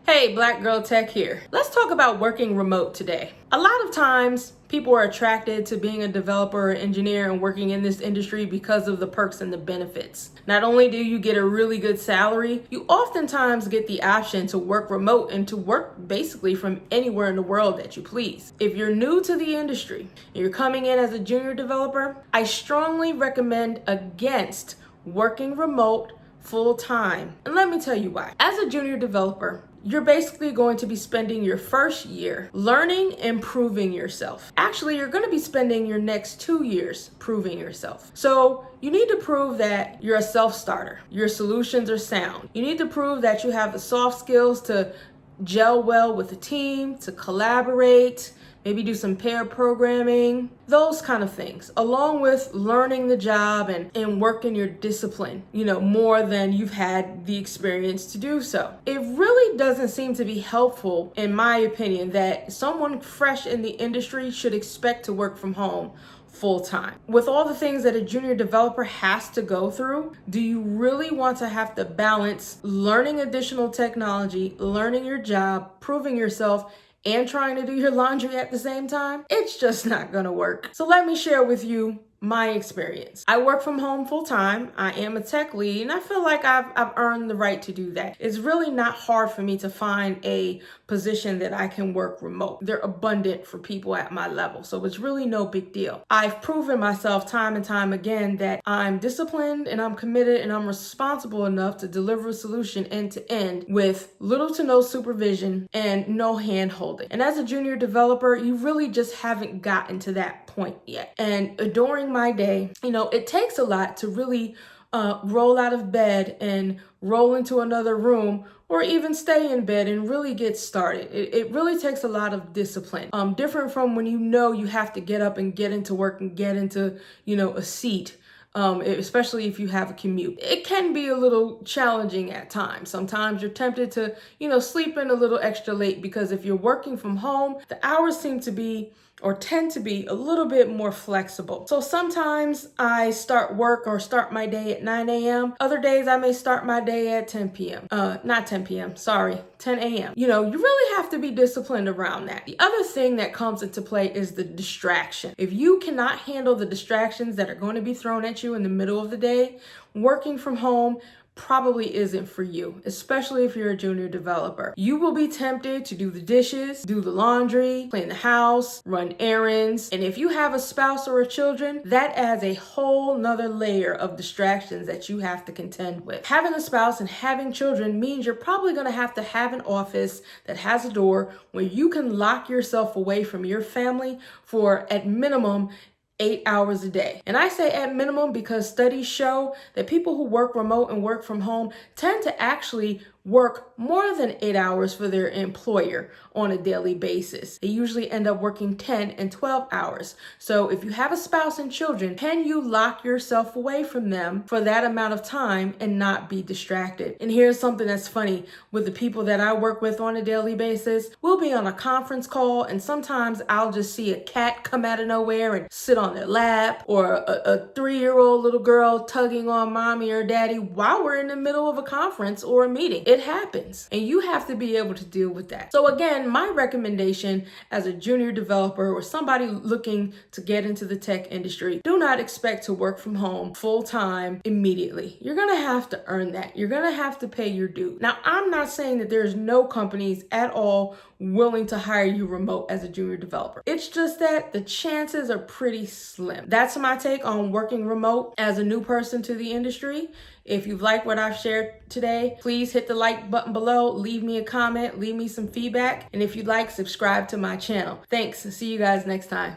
Hey, Black Girl Tech here. Let's talk about working remote today. A lot of times, people are attracted to being a developer or engineer and working in this industry because of the perks and the benefits. Not only do you get a really good salary, you oftentimes get the option to work remote and to work basically from anywhere in the world that you please. If you're new to the industry and you're coming in as a junior developer, I strongly recommend against working remote full time. And let me tell you why. As a junior developer, you're basically going to be spending your first year learning and proving yourself. Actually, you're going to be spending your next 2 years proving yourself. So you need to prove that you're a self-starter. Your solutions are sound. You need to prove that you have the soft skills to gel well with the team, to collaborate, maybe do some pair programming, those kind of things, along with learning the job and working your discipline, more than you've had the experience to do so. It really doesn't seem to be helpful, in my opinion, that someone fresh in the industry should expect to work from home full time. With all the things that a junior developer has to go through, do you really want to have to balance learning additional technology, learning your job, proving yourself, and trying to do your laundry at the same time? It's just not gonna work. So let me share with you my experience. I work from home full time. I am a tech lead, and I feel like I've earned the right to do that. It's really not hard for me to find a position that I can work remote. They're abundant for people at my level, so it's really no big deal. I've proven myself time and time again that I'm disciplined and I'm committed and I'm responsible enough to deliver a solution end to end with little to no supervision and no hand holding. And as a junior developer, you really just haven't gotten to that point yet. And during my day, it takes a lot to really roll out of bed and roll into another room, or even stay in bed and really get started. It really takes a lot of discipline. Different from when you have to get up and get into work and get into, a seat. Especially if you have a commute. It can be a little challenging at times. Sometimes you're tempted to, sleep in a little extra late, because if you're working from home, the hours tend to be a little bit more flexible. So sometimes I start work or start my day at 9 a.m. Other days I may start my day at 10 p.m. Not 10 p.m., sorry, 10 a.m. You really have to be disciplined around that. The other thing that comes into play is the distraction. If you cannot handle the distractions that are going to be thrown at you in the middle of the day, working from home probably isn't for you, especially if you're a junior developer. You will be tempted to do the dishes, do the laundry, clean the house, run errands. And if you have a spouse or a children, that adds a whole nother layer of distractions that you have to contend with. Having a spouse and having children means you're probably going to have an office that has a door where you can lock yourself away from your family for, at minimum, 8 hours a day. And I say at minimum because studies show that people who work remote and work from home tend to actually work more than 8 hours for their employer on a daily basis. They usually end up working 10 and 12 hours. So if you have a spouse and children, can you lock yourself away from them for that amount of time and not be distracted? And here's something that's funny. With the people that I work with on a daily basis, we'll be on a conference call, and sometimes I'll just see a cat come out of nowhere and sit on their lap, or a 3-year-old little girl tugging on mommy or daddy while we're in the middle of a conference or a meeting. It happens, and you have to be able to deal with that. So again, my recommendation as a junior developer or somebody looking to get into the tech industry, do not expect to work from home full time immediately. You're gonna have to earn that. You're gonna have to pay your due. Now, I'm not saying that there's no companies at all willing to hire you remote as a junior developer. It's just that the chances are pretty slim. That's my take on working remote as a new person to the industry. If you've liked what I've shared today, please hit the like button below, leave me a comment, leave me some feedback, and if you'd like, subscribe to my channel. Thanks, see you guys next time.